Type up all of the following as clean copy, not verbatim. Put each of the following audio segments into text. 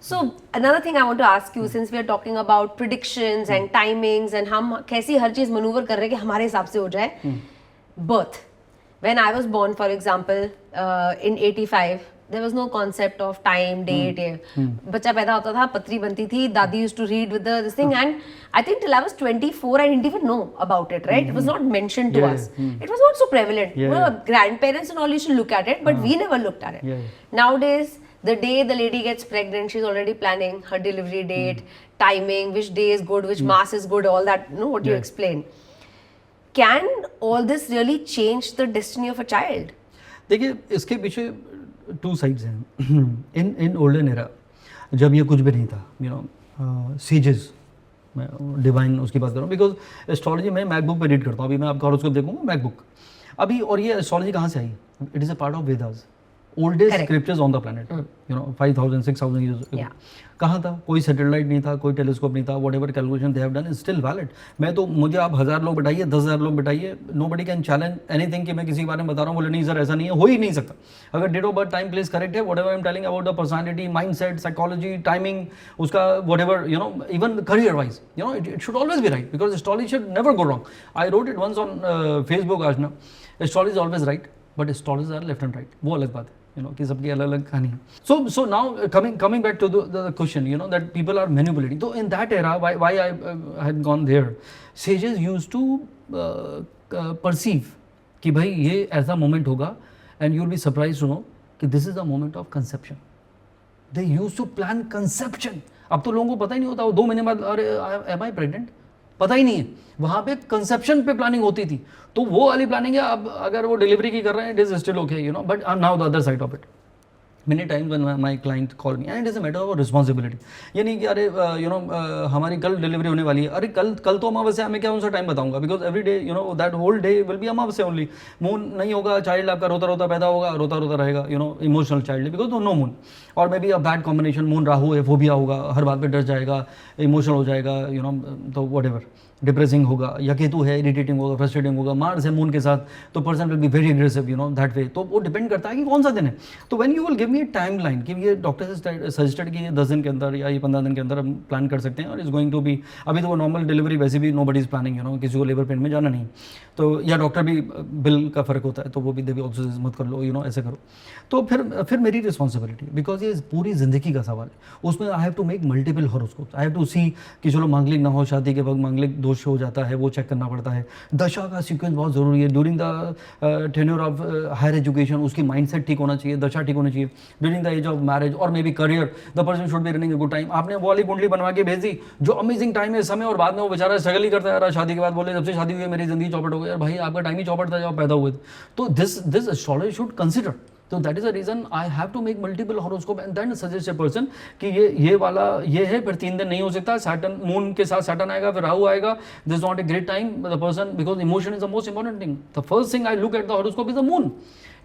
So another thing I want to ask you, since we are talking about predictions and timings and हम कैसी हर चीज maneuver कर रहे हैं कि हमारे हिसाब से हो जाए. Birth. When I was born, for example, in 85, there was no concept of time, date. बच्चा पैदा होता था, पत्री बनती थी, दादी used to read with this thing, and I think till I was 24, I didn't even know about it, right? It was not mentioned to us. It was not so prevalent. Grandparents and all used to look at it, but we never looked at it. Nowadays, the day the lady gets pregnant, she's already planning her delivery date, timing, which day is good, which mass is good, all that, you know, what you explained. Can all this really change the destiny of a child? देखिए, इसके पीछे two sides हैं. In olden era जब ये कुछ भी नहीं था, यू नो, सीजेस, मैं डिवाइन उसकी बात कर रहा हूँ, बिकॉज एस्ट्रोलॉजी मैं मैकबुक पे रीड करता हूँ. अभी मैं आपका हॉरोस्कोप देखूंगा मैकबुक अभी. और ये एस्ट्रोलॉजी कहाँ से आई? It is a part of Vedas, oldest scriptures on the planet, you know, 5000 6000 years. कहाँ था? कोई सैटेलाइट नहीं था, कोई टेलीस्कोप नहीं था. What ever calculation they have done is still valid. मैं तो, मुझे आप 1000 लोग बैठाइए, 10,000 लोग बैठाइए, नोबडी कैन चैलेंज एनीथिंग कि मैं किसी के बारे में बता रहा हूँ, बोले नहीं सर ऐसा नहीं है, हो ही नहीं सकता. अगर date of birth, time, place correct है, whatever I am telling about the personality, mindset, psychology, timing, उसका whatever, you know, even career wise, you know, it should always be right, because astrology should never go wrong. I wrote it once on Facebook, Ashna, astrology is always right, but astrologers are left and right. वो अलग बात है, you know, कि सबकी अलग अलग कहानी है. So now coming back to the question, you know, that people are manipulating. So in that era, why I had gone there, sages used to perceive कि भाई ये ऐसा moment होगा, and you will be surprised to know कि this is the moment of conception. They used to plan conception. अब तो लोगों को पता ही नहीं होता, वो 2 महीने बाद अरे am I pregnant, पता ही नहीं है. वहाँ पे कंसेप्शन पे प्लानिंग होती थी, तो वो वाली प्लानिंग है. अब अगर वो डिलीवरी की कर रहे हैं, it is still okay, you know, but now the other side of it, many times when my client call me, and it is a matter of responsibility. ये नहीं कि अरे यू नो हमारी कल डिलीवरी होने वाली है, अरे कल तो अमावस्या, मैं क्या उनसे टाइम बताऊंगा, because every day, you know, that whole day will be amavasya only. Moon नहीं होगा, चाइल्ड आपका रोता रोता पैदा होगा, रोता रोता रहेगा, you know, emotional child, because no moon. और maybe a bad combination, moon Rahu है, फोबिया होगा, हर बात पे डर जाएगा, इमोशनल हो जाएगा, यू नो, तो वट एवर, डिप्रेसिंग होगा, या केतु है, इरिटेटिंग होगा, फ्रस्ट्रेटिंग होगा, मार्स है मून के साथ, तो person will be very aggressive, you know, that way. तो वो डिपेंड करता है कि कौन सा दिन है. तो when you will give me time line कि ये डॉक्टर से सजेस्टेड कि ये 10 दिन के अंदर या ये 15 दिन के अंदर हम प्लान कर सकते हैं, और इज गोइंग टू बी, अभी तो वो नॉर्मल डिलीवरी वैसे भी nobody is planning, you know, किसी को लेबर पेन में जाना नहीं, तो या डॉक्टर भी बिल का फर्क होता है, तो वो भी देवी ऑब्सेस मत कर लो, यू नो, ऐसे करो. तो फिर मेरी रिस्पॉन्सिबिलिटी, बिकॉज ये पूरी जिंदगी का सवाल है. उसमें I have to make multiple horoscopes. I have to see कि चलो मांगलिक ना हो, शादी के वक्त मांगलिक दोष हो जाता है, वो चेक करना पड़ता है. दशा का सीक्वेंस बहुत ज़रूरी है. During the tenure of higher education उसकी माइंडसेट ठीक होना चाहिए, दशा ठीक होनी चाहिए. During the age of marriage और maybe career, the person should be running a good time. आपने वो वाली कुंडली बनवा के भेज दी जो अमेजिंग टाइम है, समय, और बाद में वो बेचारा स्ट्रगल ही करता है. शादी के बाद बोले जब से शादी हुई है मेरी जिंदगी चौपट हो गई. यार भाई आपका टाइम ही चौपट था जब पैदा हुए थे. तो दिस एस्ट्रोलॉजी शुड कंसिडर. तो that is a reason I have to make multiple horoscope and then suggest a person कि ये वाला ये है, फिर 3 दिन नहीं हो सकता. सैटर्न, मून के साथ सैटर्न आएगा, फिर राहु आएगा. This is not a great time the person, because emotion is the most important thing. The first thing I look at the horoscope is the moon.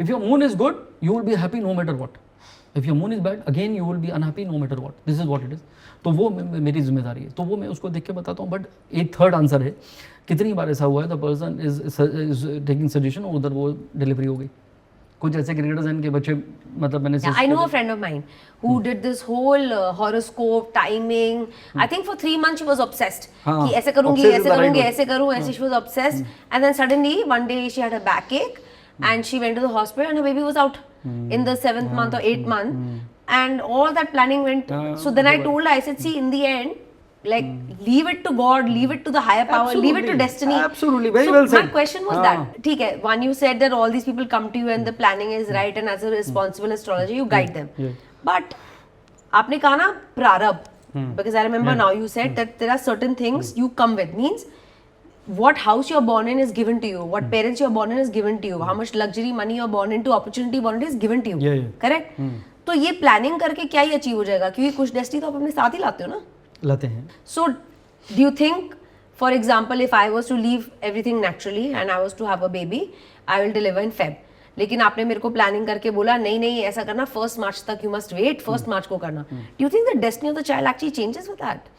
If your moon is good you will be happy no matter what. If your moon is bad again you will be unhappy no matter what. This is what it is. तो वो मेरी जिम्मेदारी है, तो वो मैं उसको देख के बताता हूँ. बट एक थर्ड आंसर है, कितनी बार ऐसा हुआ है the person is taking suggestion, उधर वो डिलीवरी हो गई. कुछ ऐसे क्रिकेटर्स हैं इनके बच्चे, मतलब मैंने I know a friend of mine who did this whole horoscope timing. I think for 3 months she was obsessed कि ऐसे करूँगी, ऐसे करूँगी, ऐसे करूँ, ऐसे. She was obsessed, and then suddenly one day she had a backache and she went to the hospital and her baby was out in the 7th month or 8th month, and all that planning went. So then I told her, I said, see, in the end, like, leave it to God, leave it to the higher power, leave it to destiny. Absolutely, very so well said. My question was that, ठीक है, one you said that all these people come to you and the planning is right, and as a responsible astrologer you guide them. But आपने कहा ना प्रारब्ध, because I remember now you said that there are certain things you come with, means what house you're born in is given to you, what parents you're born in is given to you, how much luxury money you're born into, opportunity born into is given to you. Correct? तो ये planning करके क्या ही achieve हो जाएगा, क्योंकि कुछ destiny तो आप अपने साथ ही लाते हो ना. लाते हैं. So do you think, for example, if I was to leave everything naturally and I was to have a baby, I will deliver in Feb. लेकिन आपने मेरे को प्लानिंग करके बोला नहीं ऐसा करना 1st March तक, you must wait 1st March को करना. Do you think the destiny of the child actually changes with that?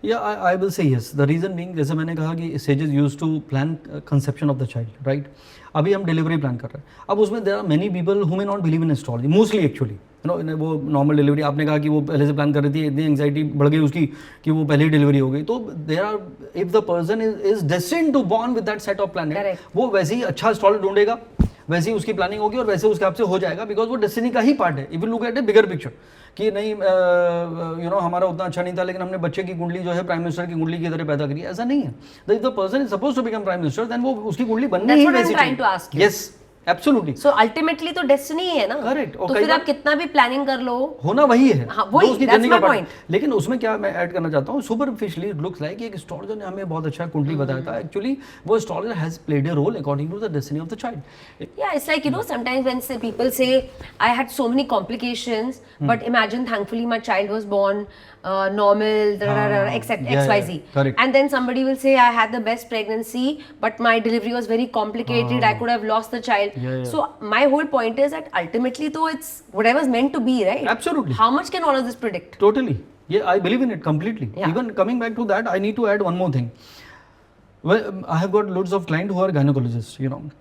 Yeah, I will say yes. The reason being, जैसे मैंने कहा कि sages used to plan conception of the child, right? अभी हम delivery plan कर रहे हैं. अब उसमें there are many people who may not believe in astrology, mostly actually. वो नॉर्मल डिलीवरी, आपने कहा कि वो पहले से प्लान कर रही थी, इतनी एंग्जाइटी बढ़ गई उसकी कि वो पहले ही डिलीवरी हो गई, तो there are, if the person is destined to born with that set of planet, वो वैसे ही अच्छा एस्ट्रोलजर ढूंढेगा, वैसे ही उसकी प्लानिंग होगी और वैसे उसके आपसे हो जाएगा, बिकॉज वो डेस्टिनी का ही पार्ट है. If you look at A bigger picture कि नहीं हमारा उतना अच्छा नहीं था लेकिन हमने बच्चे की कुंडली जो है प्राइम मिनिस्टर की कुंडली की तरह पैदा करी, ऐसा नहीं है. If the person is suppose to become prime minister, then वो उसकी कुंडली बननी ही वैसी. Yes, absolutely. सो अल्टीमेटली तो डेस्टिनी ही है ना. करेक्ट. तो फिर आप कितना भी प्लानिंग कर लो, होना वही है. हाँ, वही, उसकी that's जर्नी का my पार्ट. point. लेकिन उसमें क्या मैं ऐड करना चाहता हूँ, सुपरफिशियली इट लुक्स लाइक एक एस्ट्रोलजर ने हमें बहुत अच्छा कुंडली बताया था, एक्चुअली वो astrologer has played a role according to the destiny of the child. Yeah, it's like, sometimes when people say, I had so many complications, but imagine, thankfully, my child was born normal, XYZ. Correct. And then somebody will say, I had the best pregnancy, but my delivery was very complicated, I could have lost the child. So my whole point is that ultimately, though, it's whatever's meant to be, right? Absolutely. How much can all of this predict? Totally. Yeah, I believe in it completely. Yeah. Even coming back to that, I need to add one more thing. Well, I have got loads of clients who are gynecologists,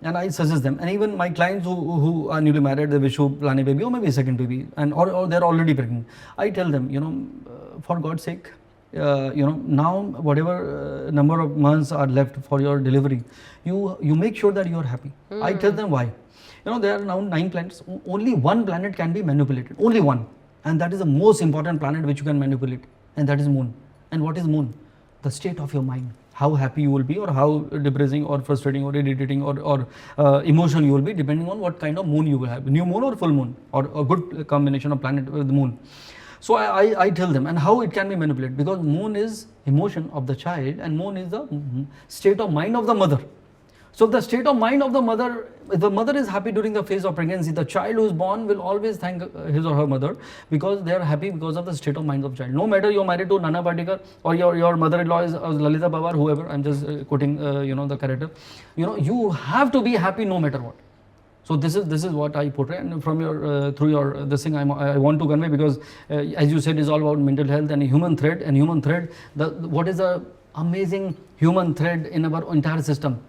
and I suggest them. And even my clients who are newly married, they wish to plan a baby or maybe a second baby, and or they're already pregnant. I tell them, for God's sake, now whatever number of months are left for your delivery, you make sure that you are happy. I tell them why. There are now 9 planets. Only one planet can be manipulated. Only one, and that is the most important planet which you can manipulate, and that is Moon. And what is Moon? The state of your mind. How happy you will be, or how depressing or frustrating or irritating or emotional you will be, depending on what kind of moon you will have, new moon or full moon, or a good combination of planet with the moon. So I tell them, and how it can be manipulated, because moon is emotion of the child and moon is the state of mind of the mother. So the state of mind of the mother, if the mother is happy during the phase of pregnancy, the child who is born will always thank his or her mother, because they are happy because of the state of mind of the child. No matter you're married to Nana Patekar or your mother-in-law is Lalita Pawar, whoever, I'm just quoting the character, you have to be happy no matter what. So this is what I portray, and from your through your this thing I want to convey, because as you said, it's all about mental health and human thread. And human thread, what is the amazing human thread in our entire system?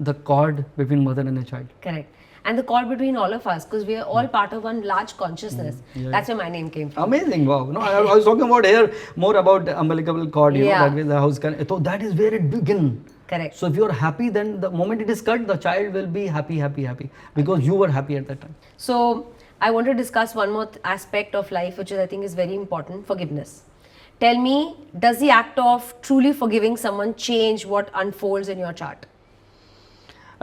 The cord between mother and a child. Correct. And the cord between all of us, because we are all part of one large consciousness. That's where my name came from. Amazing. Wow. No, I was talking about here more about umbilical cord, that way the house can. So that is where it begins. Correct. So if you are happy, then the moment it is cut, the child will be happy, because you were happy at that time. So I want to discuss one more aspect of life, which is, I think, is very important: forgiveness. Tell me, does the act of truly forgiving someone change what unfolds in your chart?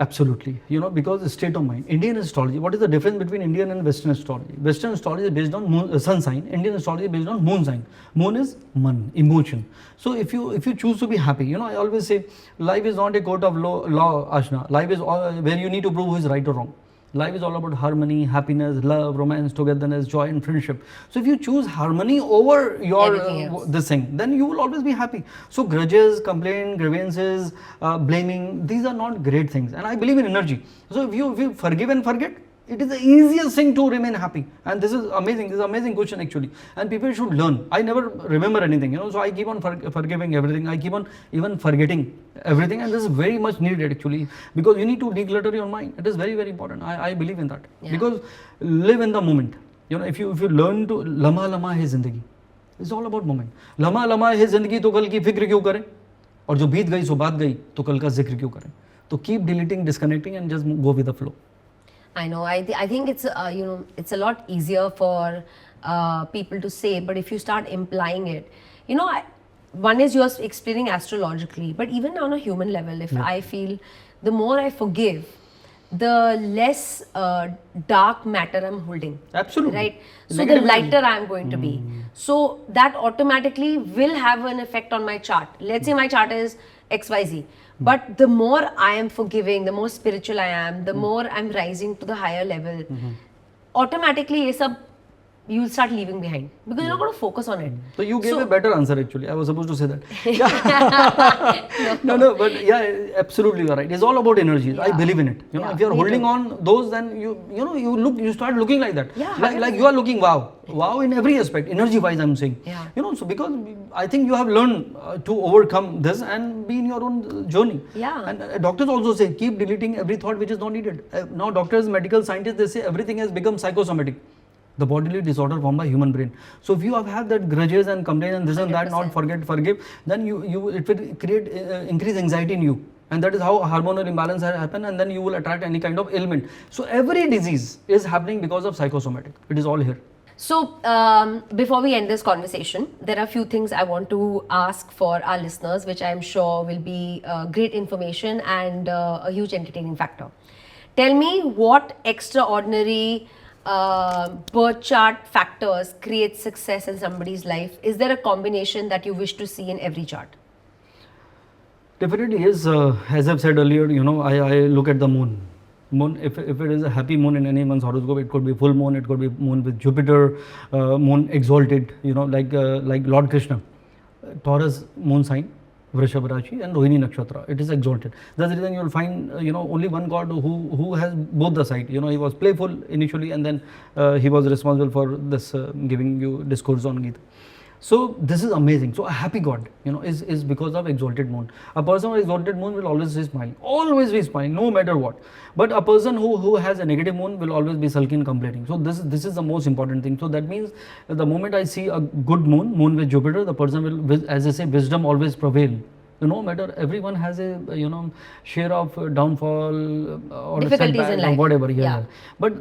Absolutely, because the state of mind. Indian astrology, what is the difference between Indian and Western astrology? Western astrology is based on sun sign. Indian astrology is based on moon sign. Moon is man, emotion. So if you choose to be happy, I always say, life is not a court of law, Ashna. Life is where you need to prove who is right or wrong. Life is all about harmony, happiness, love, romance, togetherness, joy and friendship. So if you choose harmony over your this thing, then you will always be happy. So grudges, complaint, grievances, blaming, these are not great things. And I believe in energy. So if you forgive and forget, it is the easiest thing to remain happy. And this is amazing. This is an amazing question actually. And people should learn. I never remember anything, so I keep on forgiving everything. I keep on even forgetting everything. And this is very much needed actually, because you need to declutter your mind. It is very, very important. I believe in that. Because live in the moment. If you learn to lama hai zindagi. It's all about moment. Lama hai zindagi, to kal ki fikr kyun kare? Aur jo beet gayi so baat gayi, to kal ka zikr kyun kare? So keep deleting, disconnecting, and just go with the flow. I know. I think it's it's a lot easier for people to say, but if you start implying it, one is you're explaining astrologically, but even on a human level, if I feel the more I forgive, the less dark matter I'm holding. Absolutely. Right? So the lighter I'm going to be. So that automatically will have an effect on my chart. Let's say my chart is XYZ. But the more I am forgiving, the more spiritual I am, the more I'm rising to the higher level, automatically you will start leaving behind, because you're not going to focus on it. So you gave a better answer actually. I was supposed to say that. No, but yeah, absolutely you're right. It's all about energies. I believe in it. If you're holding on those, then you start looking like that. Like you are looking wow in every aspect, energy wise I'm saying. So because I think you have learned to overcome this and be in your own journey. And doctors also say, keep deleting every thought which is not needed. Now doctors, medical scientists, they say everything has become psychosomatic. the bodily disorder formed by human brain. So if you have that grudges and complaints and this and that, not forgive, then it will create increase anxiety in you. And that is how hormonal imbalance happen, and then you will attract any kind of ailment. So every disease is happening because of psychosomatic. It is all here. So, before we end this conversation, there are a few things I want to ask for our listeners, which I'm sure will be great information and a huge entertaining factor. Tell me what extraordinary birth chart factors create success in somebody's life. Is there a combination that you wish to see in every chart? Definitely is. As I've said earlier, I look at the moon. Moon, if it is a happy moon in anyone's horoscope, it could be full moon, it could be moon with Jupiter, moon exalted, like Lord Krishna. Taurus moon sign, Vrishab Rashi, and Rohini Nakshatra. It is exalted. That's the reason you will find, only one god who has both the side. He was playful initially, and then he was responsible for this giving you discourse on Gita. So this is amazing. So a happy god, is because of exalted moon. A person with exalted moon will always be smiling, no matter what. But a person who has a negative moon will always be sulky and complaining. So this is the most important thing. So that means the moment I see a good moon with Jupiter, the person will, as I say, wisdom always prevail. No matter, everyone has a share of downfall or difficulties in life, or whatever. Yeah. But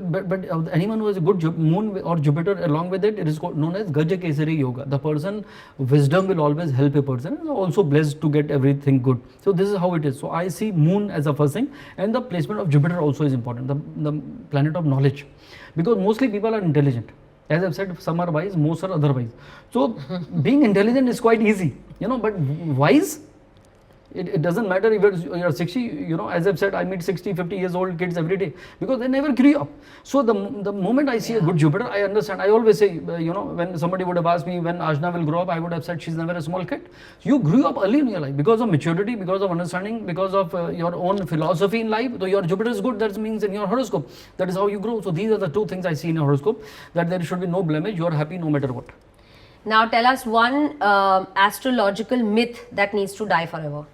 anyone who has a good moon or Jupiter along with it, it is known as Gaja Kesari Yoga. The person, wisdom will always help a person, and also blessed to get everything good. So this is how it is. So I see moon as the first thing, and the placement of Jupiter also is important. The planet of knowledge, because mostly people are intelligent. As I've said, some are wise, most are otherwise. So being intelligent is quite easy, but wise. It doesn't matter if you're 60, as I've said, I meet 60, 50 years old kids every day because they never grew up. So the moment I see a good Jupiter, I understand. I always say, when somebody would have asked me when Ashna will grow up, I would have said she's never a small kid. You grew up early in your life because of maturity, because of understanding, because of your own philosophy in life. So your Jupiter is good, that means in your horoscope. That is how you grow. So these are the two things I see in your horoscope, that there should be no blemish. You are happy no matter what. Now tell us one astrological myth that needs to die forever.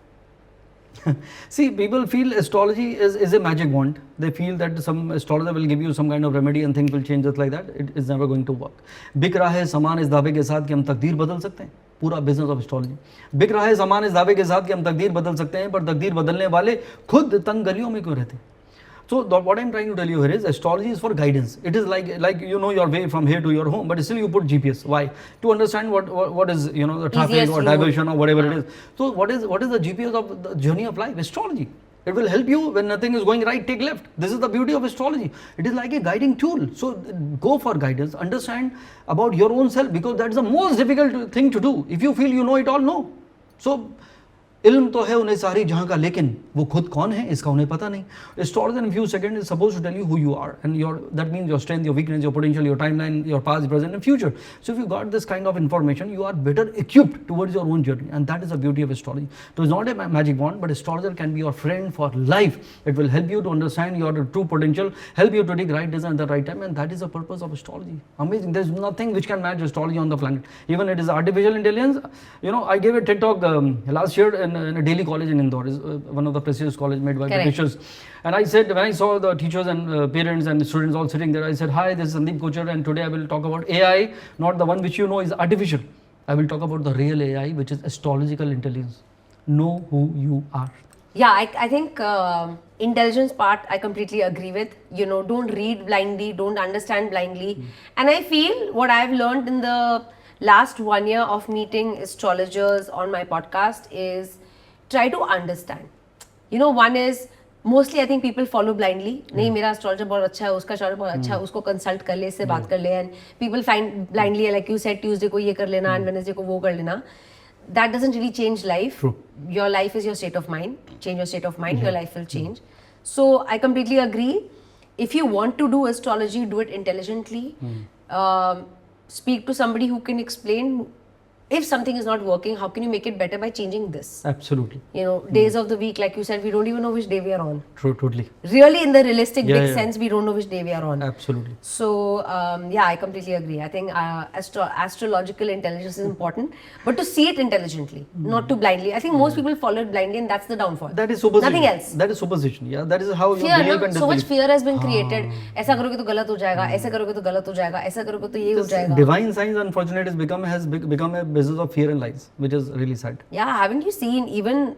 See, people feel astrology is a magic wand. They feel that some astrologer will give you some kind of remedy and things will change just like that. It is never going to work. बिक रहा है सामान इस दावे के साथ कि हम तकदीर बदल सकते हैं. पूरा बिजनेस ऑफ एस्ट्रोलॉजी. बिक रहा है सामान इस दावे के साथ कि हम तकदीर बदल सकते हैं, पर तकदीर बदलने वाले खुद तंग गलियों में क्यों रहते हैं? So what I'm trying to tell you here is astrology is for guidance. It is like your way from here to your home, but still you put GPS. Why? To understand what is the traffic or diversion or whatever it is. So what is the GPS of the journey of life? Astrology. It will help you when nothing is going right, take left. This is the beauty of astrology. It is like a guiding tool. So go for guidance. Understand about your own self, because that's the most difficult thing to do. If you feel you know it all, no. So इल्म तो है उन्हें सारी जहाँ का, लेकिन वो खुद कौन है इसका उन्हें पता नहीं. Astrologer in few seconds is supposed to tell you who you are, and that means your strength, your weakness, your potential, your timeline, your past, present and future. So if you got this kind of information, you are better equipped towards your own journey, and that is the beauty of astrology. So it's not a magic wand, but astrologer can be your friend for life. It will help you to understand your true potential, help you to take right decision at the right time, and that is the purpose of astrology. Amazing. There's nothing which can match astrology on the planet. Even it is artificial intelligence. I gave a TED talk last year in a Delhi college in Indore, is one of the prestigious colleges made by Britishers. And I said, when I saw the teachers and parents and students all sitting there, I said, hi, this is Sundeep Kochar, and today I will talk about AI, not the one which is artificial. I will talk about the real AI, which is astrological intelligence. Know who you are. Yeah, I think intelligence part I completely agree with. Don't read blindly, don't understand blindly. And I feel what I've learned in the last 1 year of meeting astrologers on my podcast is try to understand. One is mostly I think people follow blindly. नहीं मेरा astrologer बहुत अच्छा है, उसका astrologer बहुत अच्छा है, उसको consult कर ले, इससे बात कर ले, and people find blindly, like you said, Tuesday को ये कर लेना and Wednesday को वो कर लेना. That doesn't really change life. True. Your life is your state of mind. Change your state of mind, your life will change. So I completely agree. If you want to do astrology, do it intelligently. Speak to somebody who can explain if something is not working, how can you make it better by changing this? Absolutely. You know, days of the week, like you said, we don't even know which day we are on. True, totally. Really, in the realistic Yeah, big yeah. sense, we don't know which day we are on. Absolutely. So, yeah, I completely agree. I think astrological intelligence is important, but to see it intelligently, not to blindly. I think most people follow it blindly, and that's the downfall. That is supposition. Nothing else. That is supposition. Yeah, that is how you Fear, believe no? and So much disbelieve. fear has been created. ऐसा करोगे तो गलत हो जाएगा, ऐसा करोगे तो गलत हो जाएगा, ऐसा करोगे तो ये हो जाएगा. Divine science, unfortunately, has become a business of fear and lies, which is really sad. Yeah, haven't you seen, even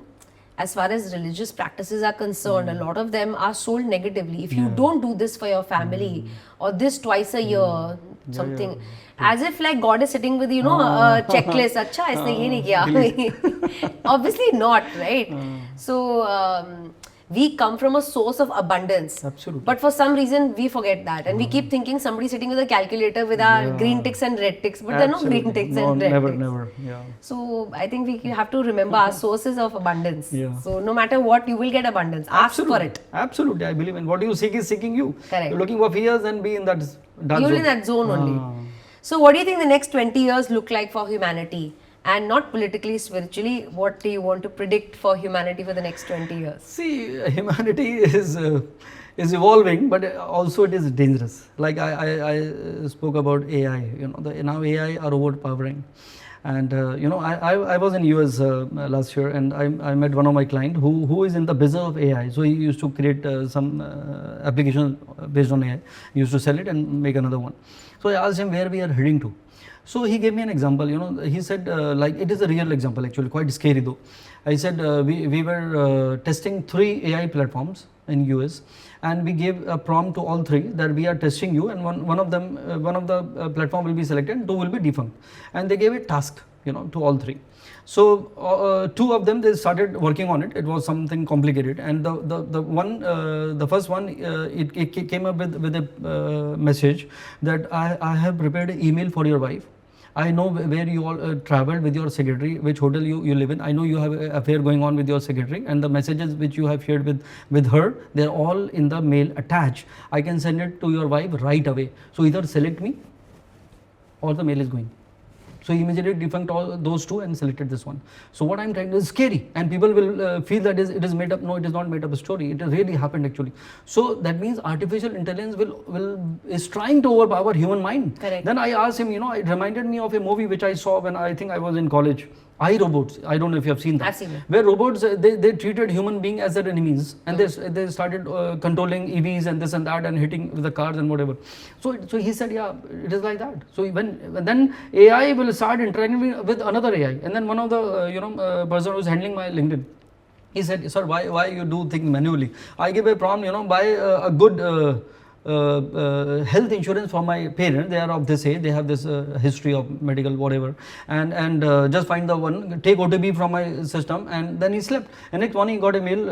as far as religious practices are concerned, a lot of them are sold negatively. If you don't do this for your family or this twice a year, something, as if like God is sitting with, you know, a checklist. Acha, इसने ये नहीं किया. Obviously not, right? So we come from a source of abundance. Absolutely. But for some reason we forget that, and we keep thinking somebody sitting with a calculator with our green ticks and red ticks, but there are no green ticks and red ticks. Never. Yeah. So I think we have to remember our sources of abundance. Yeah. So no matter what, you will get abundance. Ask for it. Absolutely, I believe in what you seek is seeking you. Correct. You're looking for fears and be in that dark You're zone. in that zone only. So what do you think the next 20 years look like for humanity? And not politically, spiritually, what do you want to predict for humanity for the next 20 years? See, humanity is evolving, but also it is dangerous. Like I spoke about AI. You know, now AI are overpowering. And you know, I was in US last year, and I met one of my clients who is in the business of AI. So he used to create some application based on AI. He used to sell it and make another one. So I asked him where we are heading to. So he gave me an example. You know, he said like it is a real example, actually quite scary though. I said we were testing 3 AI platforms in US, and we gave a prompt to all 3 that we are testing you, and one of the platform will be selected and 2 will be defunct, and they gave a task, you know, to all 3. So 2 of them, they started working on it. It was something complicated, and the first one it came up with a message that I have prepared an email for your wife. I know where you all traveled with your secretary, which hotel you live in. I know you have an affair going on with your secretary, and the messages which you have shared with her, they're all in the mail attached. I can send it to your wife right away. So either select me or the mail is going. So he immediately defunct all those 2 and selected this one. So what I'm trying to is scary, and people will feel that it is made up. No, it is not made up a story. It really happened actually. So that means artificial intelligence is trying to overpower human mind. Correct. Then I asked him, you know, it reminded me of a movie which I saw when I think I was in college. iRobots. I don't know if you have seen that. I've seen it. Where robots, they treated human beings as their enemies, and they started controlling EVs and this and that, and hitting with the cars and whatever. So he said, yeah, it is like that. So then AI will start interacting with another AI, and then one of the person who is handling my LinkedIn, he said, sir, why you do things manually? I give a prompt, you know, buy a good health insurance for my parents. They are of this age, they have this history of medical whatever, and just find the one, take OTP from my system, and then he slept. And next morning he got a mail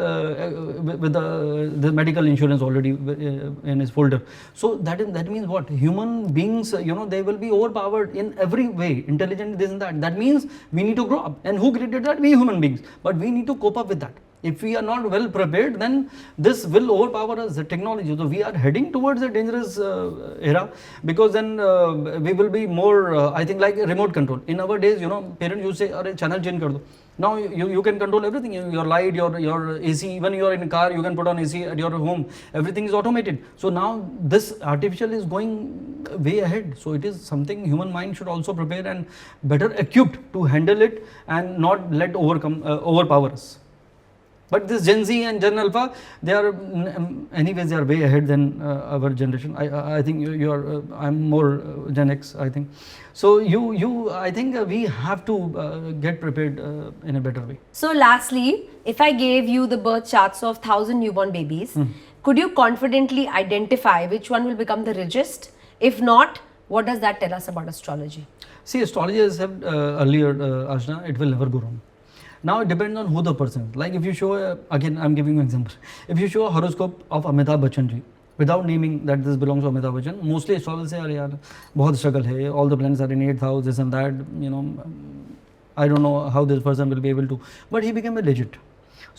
with the medical insurance already in his folder. So that means what? Human beings, you know, they will be overpowered in every way, intelligent, this and that. That means we need to grow up. And who created that? We human beings. But we need to cope up with that. If we are not well prepared, then this will overpower us, the technology. So we are heading towards a dangerous era, because then we will be more, I think, like remote control. In our days, you know, parents used to say, "Arey, channel change kar do." Now you can control everything. Your light, your AC, even you are in a car, you can put on AC at your home. Everything is automated. So now this artificial is going way ahead. So it is something human mind should also prepare and better equipped to handle it and not let overpower us. But this Gen Z and Gen Alpha, they are anyways, they are way ahead than our generation. I think you are. I'm more Gen X, I think. So I think we have to get prepared in a better way. So lastly, if I gave you the birth charts of 1,000 newborn babies, could you confidently identify which one will become the richest? If not, what does that tell us about astrology? See, astrology, as I said earlier, Ashna, it will never go wrong. Now it depends on who the person is. Like if you show, again I'm giving you an example. If you show a horoscope of Amitabh Bachchan ji, without naming that this belongs to Amitabh Bachchan, mostly astrologers say, "Arey yaar, bahut struggle hai. All the planets are in 8th house, this and that. You know, I don't know how this person will be able to." But he became a legit.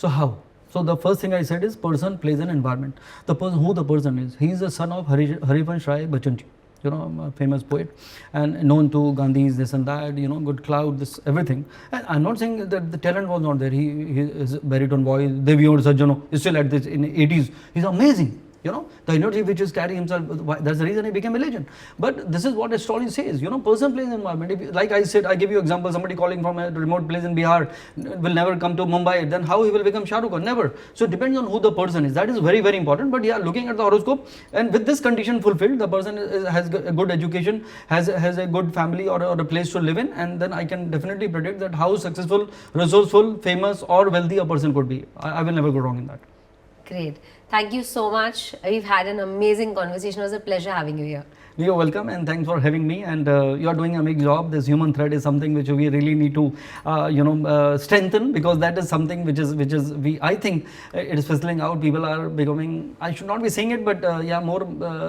So how? So the first thing I said is person, place and environment. Who the person is. He is the son of Harivansh Rai Bachchan ji. you know, a famous poet, and known to Gandhi's this and that, you know, good cloud, this everything. And I'm not saying that the talent was not there. He is baritone voice. Devyod Sajjano is still at this in 80s. He's amazing. You know, the energy which is carrying himself, that's the reason he became a legend. But this is what astrology says, you know, person, place, environment. If, like I said, I give you example, somebody calling from a remote place in Bihar will never come to Mumbai, then how he will become Shah Rukh Khan? Never. So it depends on who the person is. That is very, very important. But yeah, looking at the horoscope, and with this condition fulfilled, the person has a good education, has a good family or a place to live in, and then I can definitely predict that how successful, resourceful, famous or wealthy a person could be. I will never go wrong in that. Great. Thank you so much. We've had an amazing conversation. It was a pleasure having you here. You're welcome, and thanks for having me. And you are doing a big job. This human thread is something which we really need to, strengthen, because that is something which is I think it is fizzling out. People are becoming, I should not be saying it, but more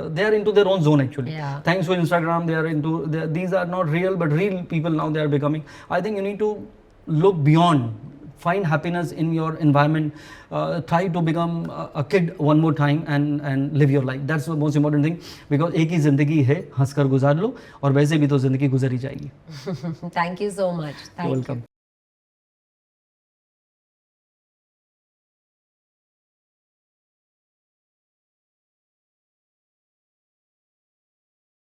they are into their own zone actually. Yeah. Thanks to Instagram, they are into these are not real, but real people now they are becoming. I think you need to look beyond. Find happiness in your environment. Try to become a kid one more time and live your life. That's the most important thing, because एक ही जिंदगी है, हंसकर गुजार लो, और वैसे भी तो जिंदगी गुजर ही जाएगी. Thank you so much. You're welcome.